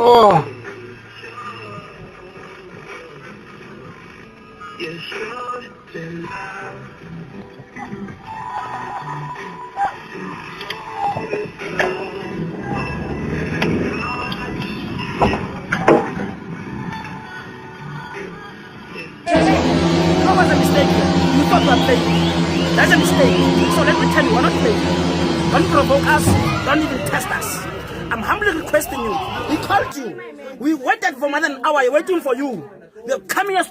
Oh. That was a mistake here. You thought we were playing. That's a mistake. So let me tell you, we're not playing. Don't provoke us. Don't even test us. I'm humbly requesting you. We called you. We waited for more than an hour waiting for you. You're coming here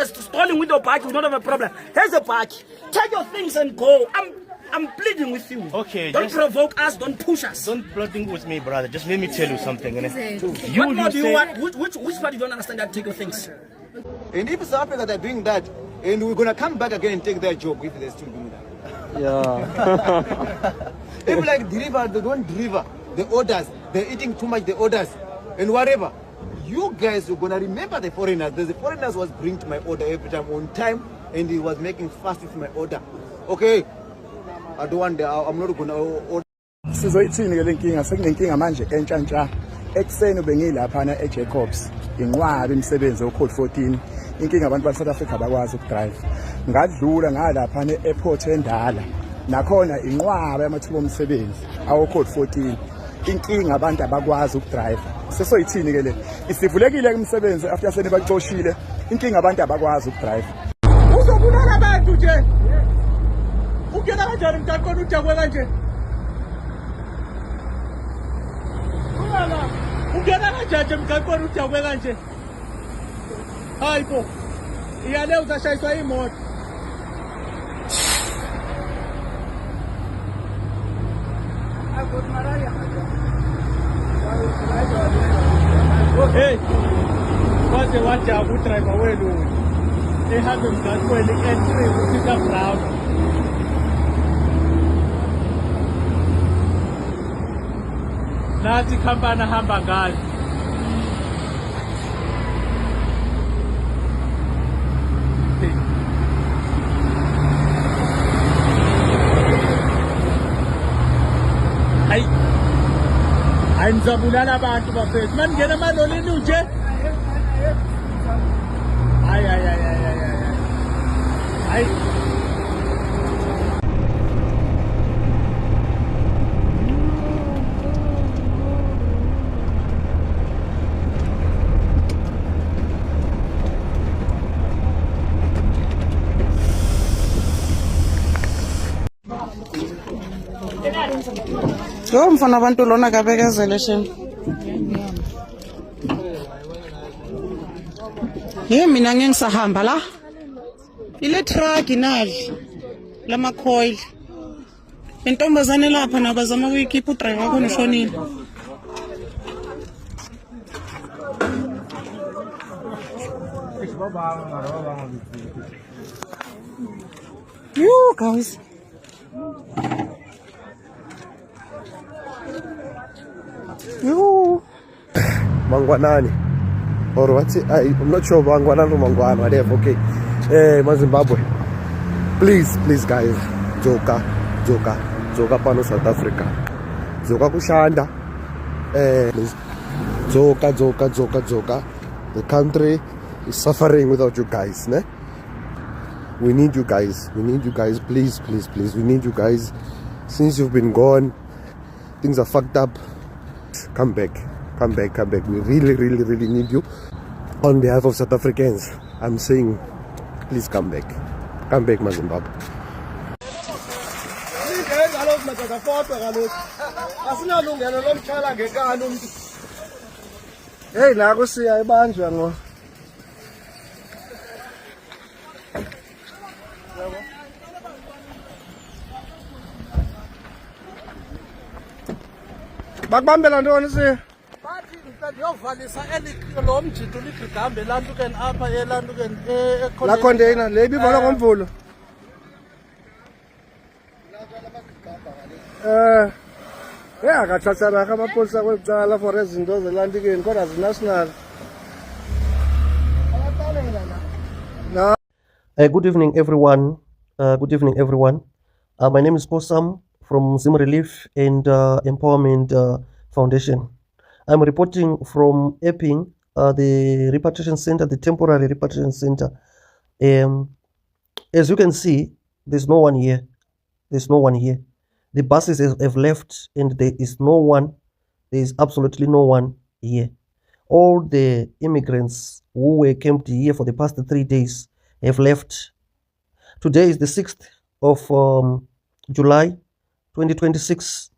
strolling with your bike. We don't have a problem. Here's the bike. Take your things and go. I'm pleading with you. Okay. Don't provoke us. Don't push us. Don't pleading with me, brother. Just let me tell you something. What more do you want? Which part you don't understand that take your things? And if South Africa they're doing that, and we're gonna come back again and take their job if they're still doing that. Yeah. If like deliver, they don't deliver the orders, they're eating too much the orders and whatever. You guys are gonna remember the foreigners. The foreigners was bringing my order every time on time, and he was making fast with my order. Okay, I don't want. I'm not gonna order. Sizoyithini ke lenkinga sekunenkinga manje entshantsha ekseni bengilapha eJacobs inqwabi imisebenzi ocode 14 inkinga abantu ba South Africa bakwazi ukudrive ngadlula ngalapha neairport endala nakhona inqwabi yamathuba omsebenzi awo code 14 inkinga abantu abakwazi ukudrive sesoyithini ke le isivulekile ke umsebenzi after sene baxoshile inkinga abantu abakwazi ukudrive uzobulala abantu nje ungena kanjani mntaqona ujakwe kanje ungena kanjani emgaqweni ujakwe kanje hayi bo iyale uzashayiswa imoto okay waze wajaba udriver wenu ehambe emgaqweni entry ufika Brown nathi khampani ahamba ngayo hayi nizabulala abantu bafethu maningena emalolini nje hayi Yo mfana abantu lona kabekezele shem. Mina ngisahamba la. Ile truck inali lama coil. Intombazane lapha nabazama ukuyikhipha udriver wakho ushonile. You guys. Mangwanani or what's it? I'm not sure Mangwanani or Mangwana, whatever. Okay, Zimbabwe, please guys, Joka pano South Africa, Joka kushanda, please. Joka. The country is suffering without you guys, ne? We need you guys, please. We need you guys. Since you've been gone, things are fucked up. Come back. We really need you. On behalf of South Africans, I'm saying, please come back, my Zimbabwe. Hey, naku siya ibanjwa ngo. Bakubambela ntoni siya? Yovalisa lo mjito ligqigambe elantukeni apha elantukeni La container le ibivalwa ngomvulo. Akathathana amapolisa kwecala for izinto zelantukeni kodwa zinational. Good evening, everyone. My name is Kosam from Zim Relief and Empowerment Foundation. I'm reporting from Epping, the repatriation center, the temporary repatriation center. As you can see, there's no one here. There's no one here. The buses have left and there is no one. There is absolutely no one here. All the immigrants who were camped here for the past 3 days have left. Today is the 6th of July 2026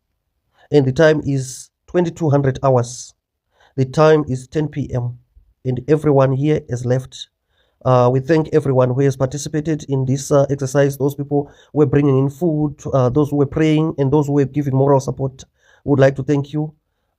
and the time is 2200 hours. The time is 10 p.m. and everyone here has left. We thank everyone who has participated in this exercise, those people who were bringing in food, those who were praying, and those who were giving moral support. We would like to thank you.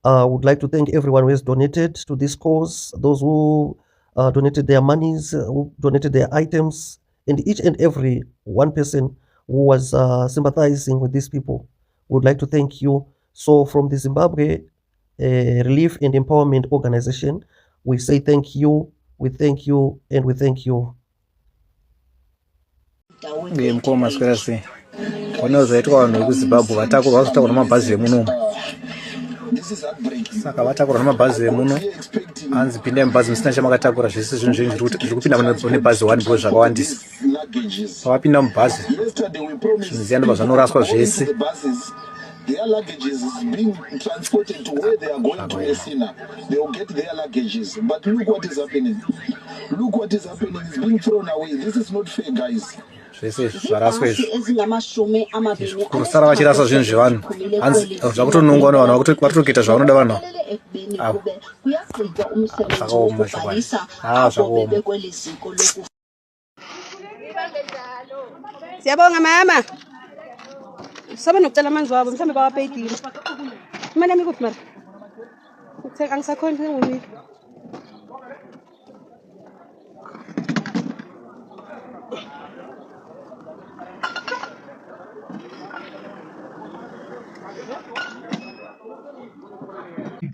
Would like to thank everyone who has donated to this cause, those who donated their monies, who donated their items, and each and every one person who was sympathizing with these people. We would like to thank you. So from the Zimbabwe Relief and Empowerment Organization, we say thank you, we thank you, and we thank you. Ngiyimkoma sikwelase. Khona zaitwa vanhu kuZimbabwe vatakurwa vazotakurwa namabhazi emuno. Saka vatakurwa namabhazi emuno. Hanzi pindai mubhazi musina chamakatakura zvese zvinhu zvenyu zviri kupinda nebhazi 1 bho zvakawandisa. Pavapinda mubhazi zvinhu zviyandoba zvanoraswa zvese. Their luggages is being transported to where they are going to Messina. They will get their luggages. But look what is happening. Look what is happening. It's being thrown away. This is not fair, guys. Kurusara vachirasa zvinhu zvevanhu hanzi zvakutonongwa nevanhu vatotoketa zvavanoda vanhu avo zvakaoma zvakawani zvakaoma. Siyabonga mama. Saba nokucela amanzi wabo mhlambe bawapeyidile. Imali yami kuphi mara? Angisakhona ngomile.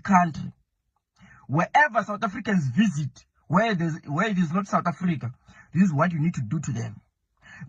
Country. Wherever South Africans visit, where it is not South Africa, this is what you need to do to them.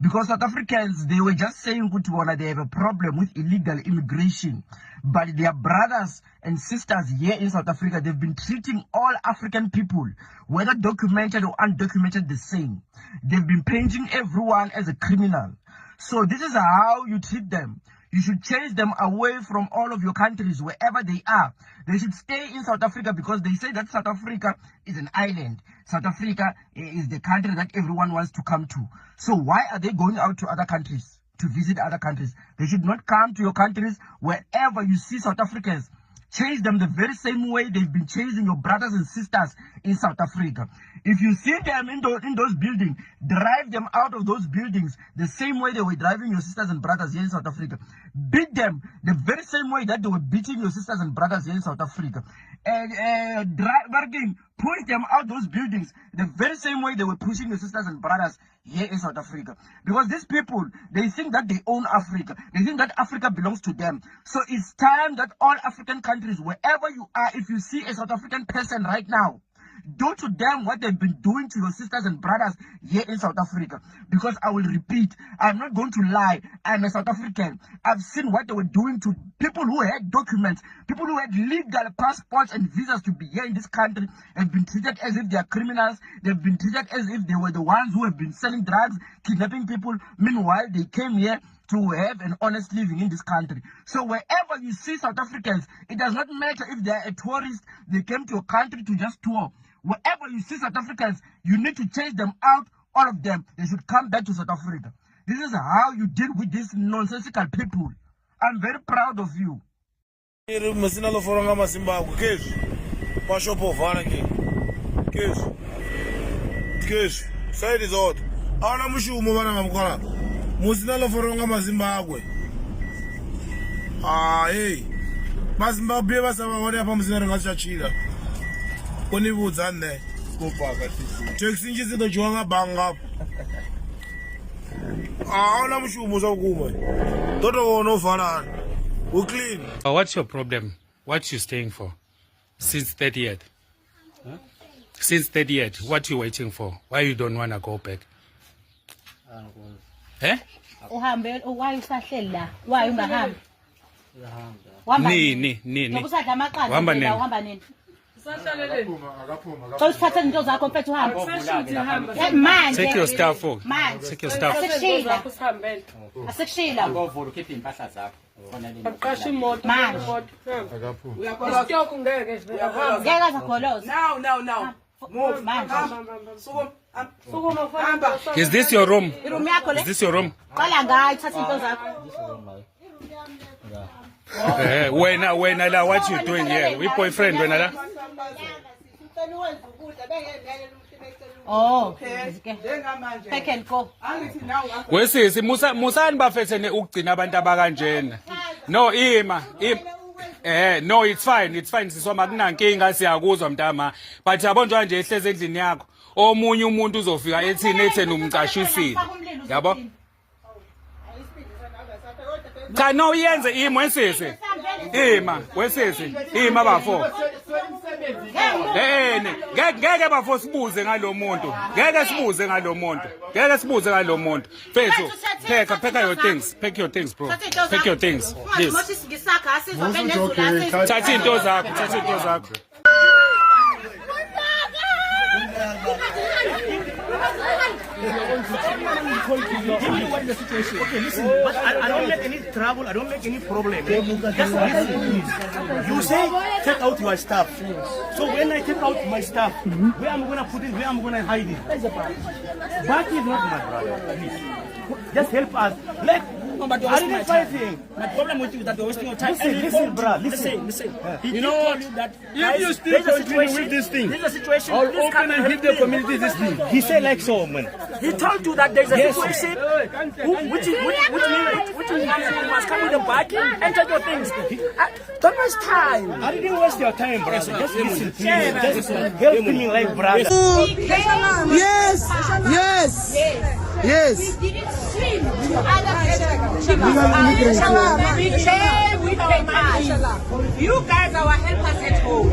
Because South Africans, they were just saying they have a problem with illegal immigration. But their brothers and sisters here in South Africa, they've been treating all African people, whether documented or undocumented, the same. They've been painting everyone as a criminal. So this is how you treat them. You should chase them away from all of your countries, wherever they are. They should stay in South Africa because they say that South Africa is an island. South Africa is the country that everyone wants to come to. So why are they going out to other countries, to visit other countries? They should not come to your countries. Wherever you see South Africans, chase them the very same way they've been chasing your brothers and sisters in South Africa. If you see them in those buildings, drive them out of those buildings the same way they were driving your sisters and brothers here in South Africa. Beat them the very same way that they were beating your sisters and brothers here in South Africa. And push them out those buildings the very same way they were pushing your sisters and brothers here in South Africa. Because these people, they think that they own Africa. They think that Africa belongs to them. So it's time that all African countries, wherever you are, if you see a South African person right now, do to them what they've been doing to your sisters and brothers here in South Africa. Because I will repeat, I'm not going to lie. I'm a South African. I've seen what they were doing to people who had documents, people who had legal passports and visas to be here in this country, have been treated as if they are criminals. They've been treated as if they were the ones who have been selling drugs, kidnapping people. Meanwhile, they came here to have an honest living in this country. So wherever you see South Africans, it does not matter if they are a tourist, they came to your country to just tour. Wherever you see South Africans, you need to chase them out, all of them. They should come back to South Africa. This is how you deal with these nonsensical people. I'm very proud of you. What's your problem? What you staying for? Since 30th? Huh? Since 30th, what you waiting for? Why you don't want to go back? Eh? Why Ni. Wamba nini? Sawusithatha into zakho mfethu uhambe. Manje. Take your stuff off. Manje. Take your stuff. Asikushila. Asikushila. Ngovula ukhiphe impahla zakho. Aqasha imoto. Manje. Stock ngeke. Ngeke azakholoza. Now. Move. Manje. Is this your room? Iroom yakho le. Is this your room? Qala ngayi thatha into zakho. Wena la, what you doing here? We boyfriend wena la? Oh, pack and go. Wesisi musani bafethene ukugcina abantu abakanjena. No ima. No, it's fine sisoma kunankinga siyakuzwa mntama. But yabo nje nje ehleze endlini yakho. Omunye umuntu uzofika ethini etheni umcashisile. Yabo? Cha no yenze imo wesisi. Ima bafo. Ngeke bafo sibuze ngalomuntu. Ngeke sibuze ngalomuntu. Fethu, pack your things. Pack your things, bro. Pack your things. Please. Thatha into zakho. Okay, listen, but I don't make any trouble, I don't make any problem. Just listen, please. You say, take out your stuff. So when I take out my stuff, where am I going to put it, where am I going to hide it? That is not my brother, please. Just help us. I didn't fighting. My problem with you is that you're wasting your time. Listen, bro. Listen. You know that if you still continue with this thing, there's a situation. I'll open and give the community this thing. He said like so, man. He told you that there's a situation which means you must come with a bike and take your things. Don't waste time. I didn't waste your time, brother. Just listen, please. Just help me like brother. Yes. We didn't swim to other we pay money. You guys are our helpers at home.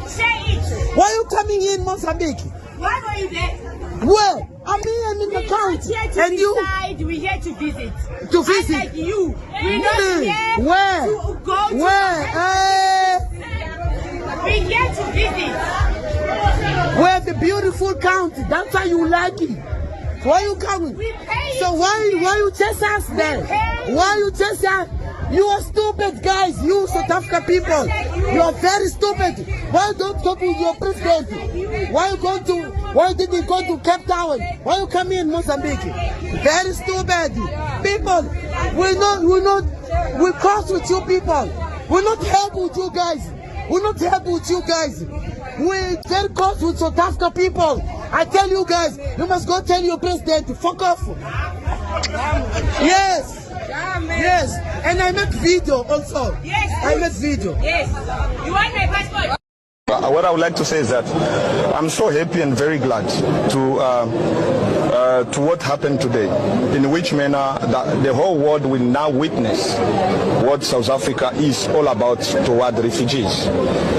Say it. Why are you coming in Mozambique? Why were you there? Where? I'm here in the county. And you? We're here to visit. To visit? Like you. We're not here Where? to go to Where? We're here to visit. We're the beautiful county. That's why you like it. Why are you coming? So why you chase us then? Why you chase us? You are stupid guys. You South African people. You are very stupid. Why don't you go to your president? Why did you go to Cape Town? Why you come in Mozambique? Very stupid. People, we close with you people. We're not help with you guys. We're very close with South Africa people. I tell you guys, you must go tell your president to fuck off. Yes. And I make video also. Yes. I make video. Yes. You want my passport? What I would like to say is that I'm so happy and very glad to what happened today, in which manner the whole world will now witness what South Africa is all about toward refugees.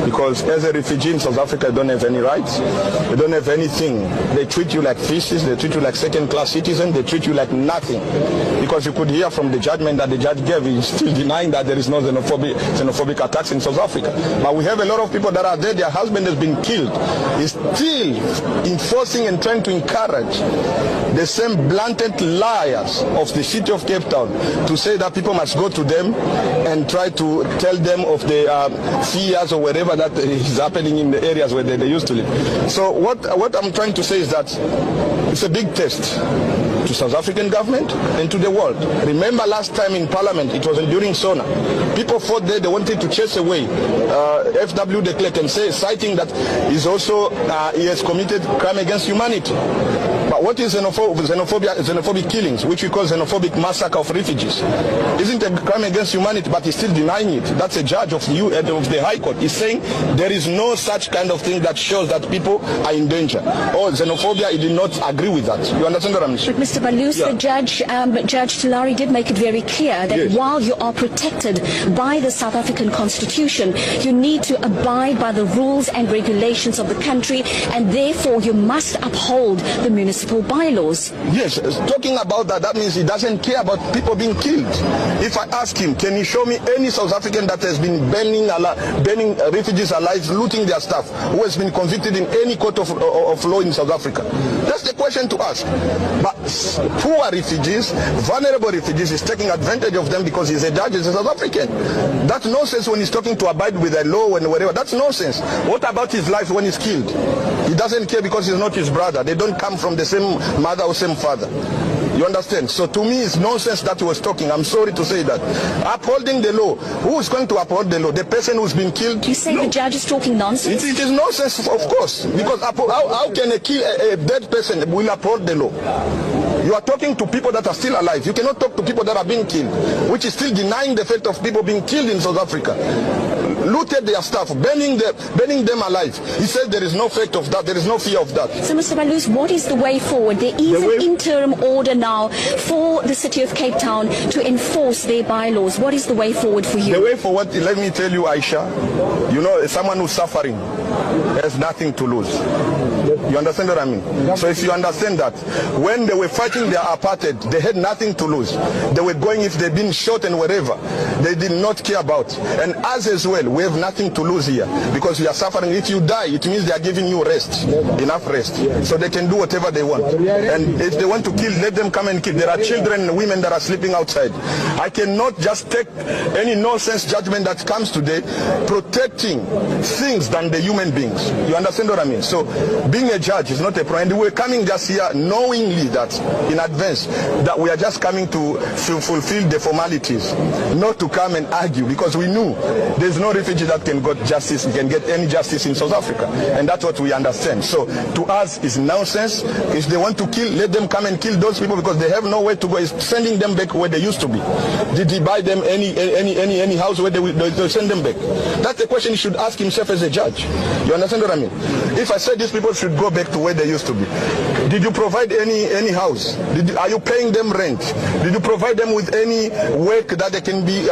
Because as a refugee in South Africa, you don't have any rights, you don't have anything. They treat you like fishes, they treat you like second-class citizens, they treat you like nothing. Because you could hear from the judgment that the judge gave, he's still denying that there is no xenophobic attacks in South Africa. But we have a lot of people that are there, their husband has been killed. He's still enforcing and trying to encourage the same blatant liars of the city of Cape Town to say that people must go to them and try to tell them of the fears or whatever that is happening in the areas where they used to live. So what I'm trying to say is that it's a big test to South African government and to the world. Remember last time in Parliament, it was during SONA. People fought there, they wanted to chase away F.W. de Klerk and say, citing that he's also, he has committed crime against humanity. But what is xenophobic killings, which we call xenophobic massacre of refugees? Isn't a crime against humanity, but he's still denying it. That's a judge of the High Court. He's saying there is no such kind of thing that shows that people are in danger. Or xenophobia, he did not agree with that. You understand what I'm saying? But Mr. Balus, the Judge Tulari did make it very clear that while you are protected by the South African Constitution, you need to abide by the rules and regulations of the country, and therefore you must uphold the municipal municipal bylaws. Yes, talking about that, that means he doesn't care about people being killed. If I ask him, can you show me any South African that has been burning refugees alive, looting their stuff, who has been convicted in any court of law in South Africa? That's the question to ask. But poor refugees, vulnerable refugees, is taking advantage of them because he's a judge, he's a South African. That's nonsense when he's talking to abide with the law and whatever. That's nonsense. What about his life when he's killed? He doesn't care because he's not his brother. They don't come from the same mother or same father. You understand? So to me, it's nonsense that he was talking. I'm sorry to say that. Upholding the law. Who is going to uphold the law? The person who's been killed? You say the judge is talking nonsense? It is nonsense, of course. Because how can a dead person will uphold the law? You are talking to people that are still alive. You cannot talk to people that are being killed, which is still denying the fact of people being killed in South Africa. Looted their stuff, burning them alive. He said there is no fact of that, there is no fear of that. So Mr. Balus, what is the way forward? There is an interim order now for the city of Cape Town to enforce their bylaws. What is the way forward for you? The way forward, let me tell you, Aisha, you know, someone who's suffering has nothing to lose. You understand what I mean? So if you understand that, when they were fighting their apartheid, they had nothing to lose. They were going, if they'd been shot and whatever, they did not care about. And us as well, we have nothing to lose here because we are suffering. If you die, it means they are giving you rest, enough rest, so they can do whatever they want. And if they want to kill, let them come and kill. There are children and women that are sleeping outside. I cannot just take any nonsense judgment that comes today protecting things than the human beings. You understand what I mean? So being a judge is not a problem. And we're coming just here knowingly that in advance that we are just coming to fulfill the formalities, not to come and argue, because we knew there's no refugee that can get justice, can get any justice in South Africa, and that's what we understand. So to us is nonsense. If they want to kill, let them come and kill those people because they have nowhere to go. It's sending them back where they used to be. Did he buy them any house where they send them back? That's the question he should ask himself as a judge. You understand what I mean? If I said these people should go back to where they used to be, did you provide any house? Are you paying them rent? Did you provide them with any work that they can be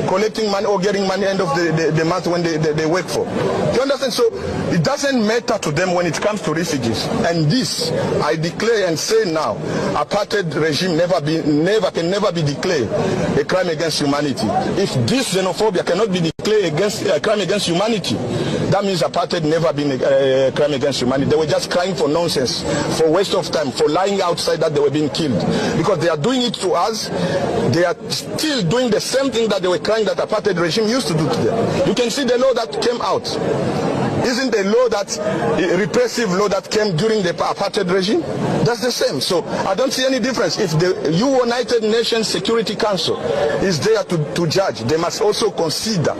collecting money or getting money end of the month when they work for? Do you understand? So it doesn't matter to them when it comes to refugees. And this, I declare and say now, apartheid regime can never be declared a crime against humanity. If this xenophobia cannot be declared a crime against humanity, that means apartheid never been a crime against humanity. They were just crying for nonsense, for waste of time, for lying outside that they were being killed. Because they are doing it to us, they are still doing the same thing that they were crying that apartheid regime used to do to them. You can see the law that came out. Isn't the law that repressive law that came during the apartheid regime? That's the same. So I don't see any difference. If the United Nations Security Council is there to judge, they must also consider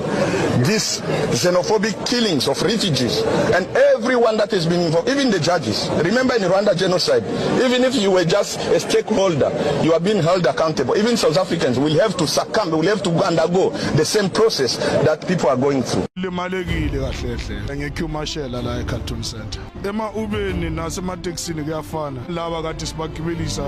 these xenophobic killings of refugees and everyone that has been involved, even the judges. Remember in Rwanda genocide, even if you were just a stakeholder, you are being held accountable. Even South Africans will have to succumb, will have to undergo the same process that people are going through. Ngiyumashela la eCartoon Center. Ema ubeni nasemateksini kuyafana. Laba kade sibagibelisa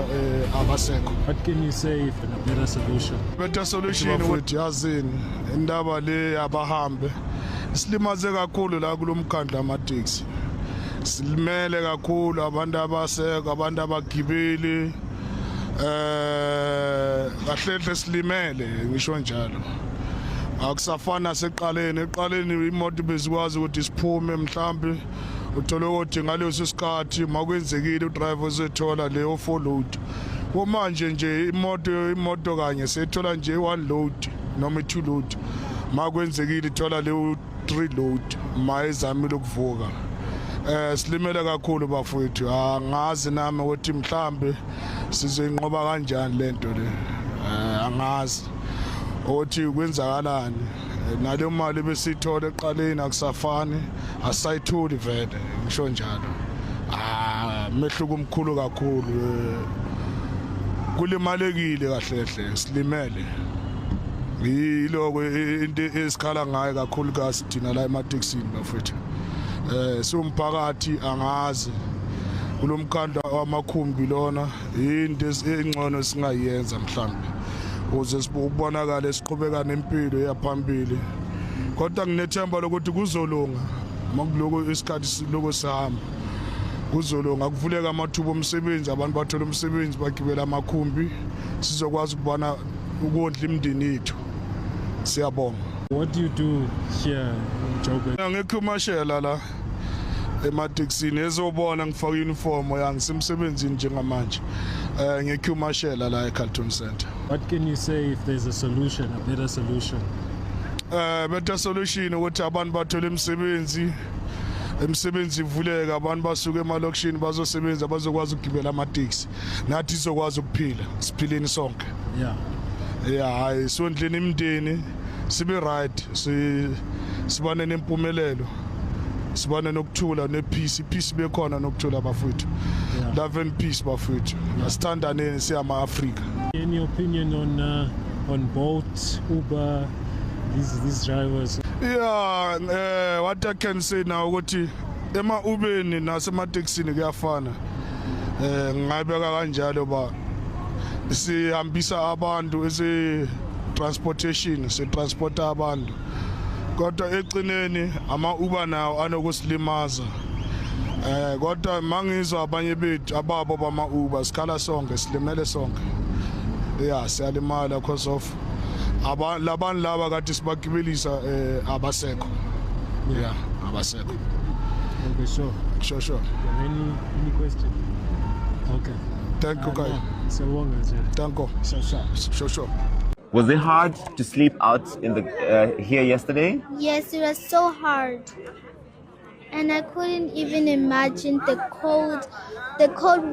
abasekho. What can you say for a better solution? Better solution ukuthi yazini indaba le abahambe. Silimaze kakhulu la kulomkhandla amateksi. Silimele kakhulu abantu abasekho, abantu abagibeli. Kahle silimele ngisho njalo. Akusafana eqaleni imoto bezikwazi ukuthi siphume mhlambe uthole ukuthi ngaleso sikhathi makwenzekile udriver uzethola leyo full load. Manje nje imoto kanye sethola nje one load noma two load. Makwenzekile ithola leyo 3 load mayezamile ukuvuka. Silimele kakhulu bafowethu. Angazi nami ukuthi mhlambe sizoyinqoba kanjani lento le. Angazi othi kwenzakalani nale mali besithola eqaleni akusafani asayithuli vele ngisho njalo mehluko omkhulu kakhulu kulimalekile kahle hle silimele yiloko into esikhala ngayo kakhulu kasi thina la emateksini bafethu somphakathi angazi kulomkhandla wamakhumbi lona into engcono singayenza mhlambe uze sibonakala siqhubeka nempilo yaphambili kodwa nginethemba lokuthi kuzolunga makuloko isikhathi siloko sihamba kuzolunga kuvuleka amathuba omsebenzi abantu bathola umsebenzi bagibela amakhumbi sizokwazi ukubona ukondla imindeni yethu siyabonga. What do you do here in Joburg? Ngicommercial la emateksini ezobona ngifaka uniform yangisemsebenzini njengamanje ngicommercial la eCarlton Center. What can you say if there's a solution, a better solution? Better solution ukuthi abantu bathole imisebenzi ivuleka abantu basuke emalokishini bazosebenza bazokwazi ukugibela amateksi nathi sizokwazi ukuphila siphileni sonke. Hayi sondleni imndeni sibe right sibane nempumelelo sibane nokuthula nepeace ipeace bekhona nokuthula bafowethu love and peace bafowethu asithandaneni siyama Africa. Any opinion on Bolt, Uber, these drivers? What I can say now ukuthi ema ubeni nasemateksini kuyafana ngayibeka kanjalo ba sihambisa abantu transportation transporta abantu kodwa ecineni ama Uber nawo anokusilimaza kodwa mangizwa abanye bethu ababo bama Uber sikhala sonke silimele sonke siyalimala because of labantu laba kade sibagibelisa abasekho abasekho. Okay, sure. Any question? Okay. Thank you guys. Thank you. Sure. Was it hard to sleep out in the here yesterday? Yes, it was so hard, and I couldn't even imagine the cold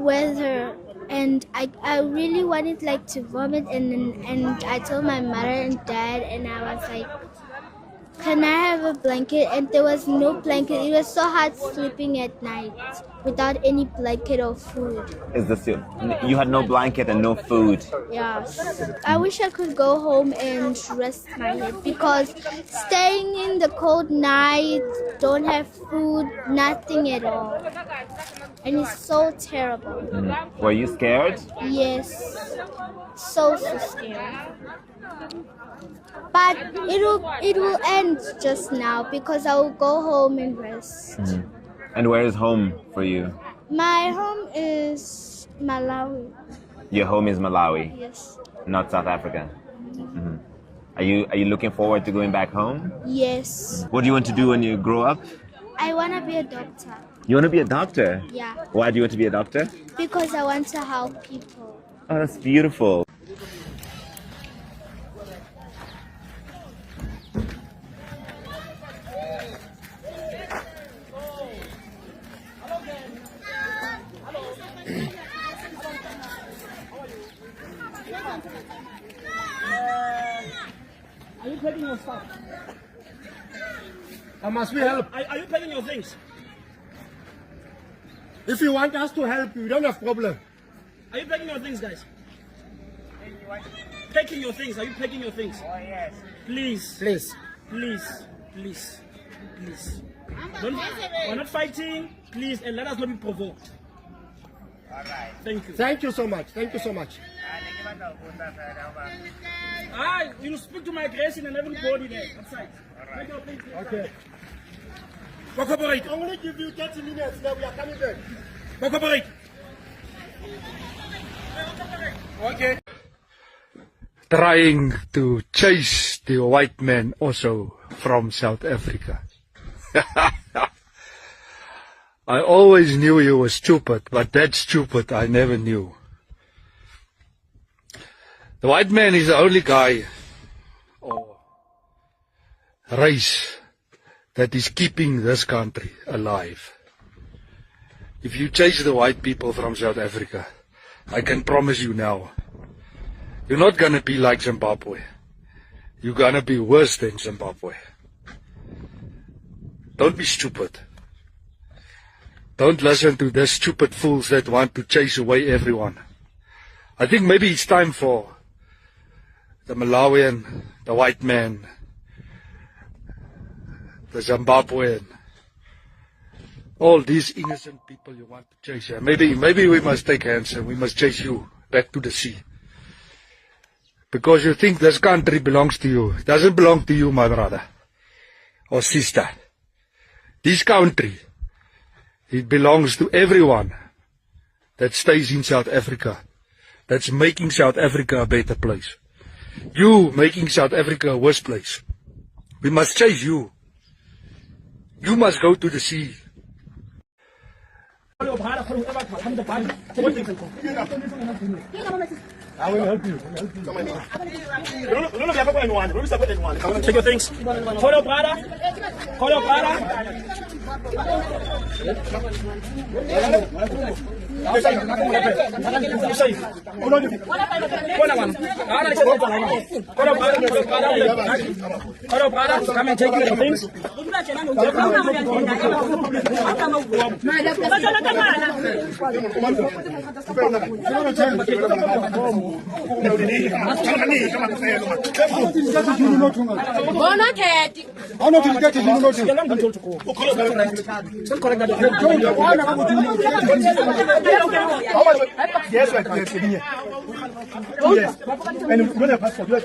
weather. And I really wanted to vomit, and I told my mother and dad, and I was like, can I have a blanket? And there was no blanket. It was so hard sleeping at night without any blanket or food. You had no blanket and no food? Yes. I wish I could go home and rest my head, because staying in the cold night, don't have food, nothing at all. And it's so terrible. Were you scared? Yes. So scared. But it will end just now, because I will go home and rest. And where is home for you? My home is Malawi. Your home is Malawi? Yes. Not South Africa? Are you looking forward to going back home? Yes. What do you want to do when you grow up? I want to be a doctor. You want to be a doctor? Yeah. Why do you want to be a doctor? Because I want to help people. Oh, that's beautiful. Are you packing your stuff? Must we help? Are you packing your things? If you want us to help you, we don't have problem. Are you packing your things, guys? Packing your things. Are you packing your things? Oh, yes. Please. Please. Please. Please. Please. We're not fighting. Please, and let us not be provoked. All right. Thank you. Thank you so much. Thank you so much. You speak to migration and everybody there outside. All right. Okay. Cooperate. I'm going to give you 30 minutes. Now we are coming back. Cooperate. Okay. Trying to chase the white man also from South Africa. I always knew you were stupid, but that stupid I never knew. The white man is the only guy or race that is keeping this country alive. If you chase the white people from South Africa, I can promise you now, you're not going to be like Zimbabwe. You're going to be worse than Zimbabwe. Don't be stupid. Don't listen to the stupid fools that want to chase away everyone. I think maybe it's time for the Malawian, the white man, the Zimbabwean, all these innocent people you want to chase here. Maybe we must take hands and we must chase you back to the sea. Because you think this country belongs to you. It doesn't belong to you, my brother or sister. This country It belongs to everyone that stays in South Africa, that's making South Africa a better place. You making South Africa a worse place. We must chase you. You must go to the sea. I will help you. Take your things. Call your brother. Call your brother. Come and take your things. Yes, right. Yes. And when I pass for you,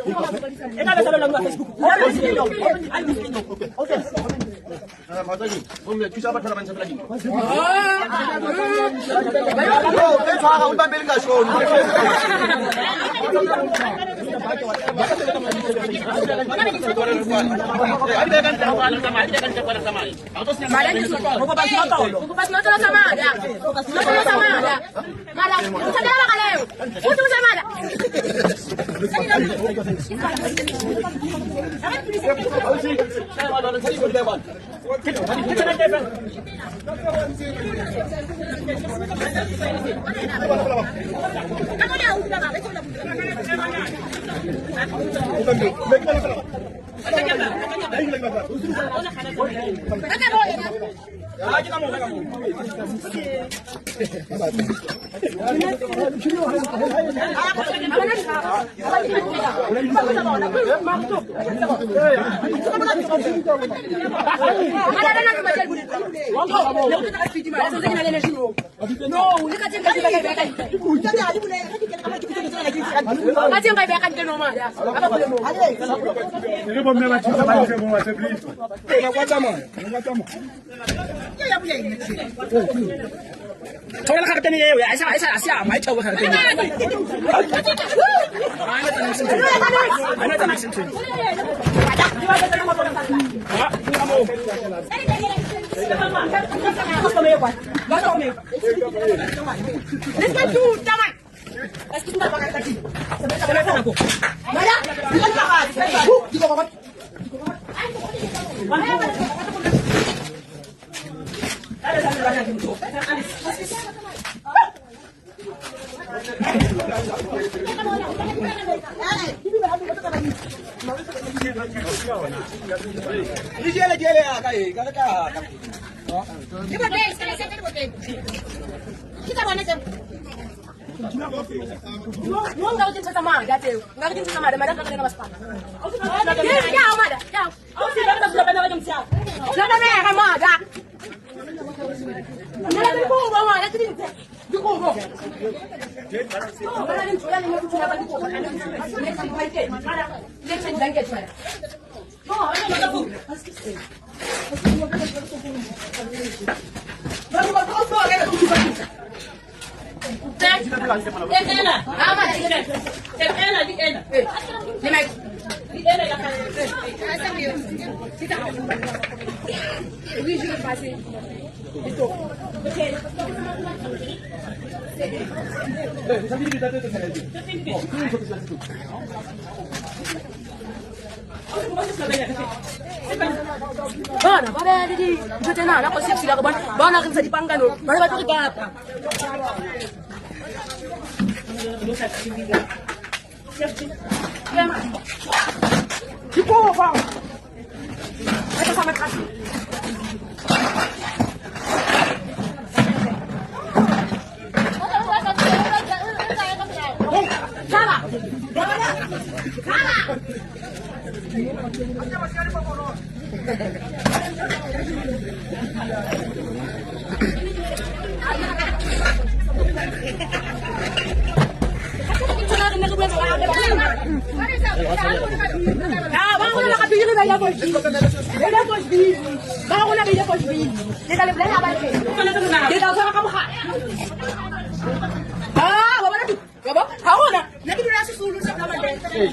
Bona, ba di tena la go se tsila go bona. Bona re ntse di pangano. Ba ba tlo gapa. Di ko ba. Ito sa matras. Kala. Kala. Kala. Eh,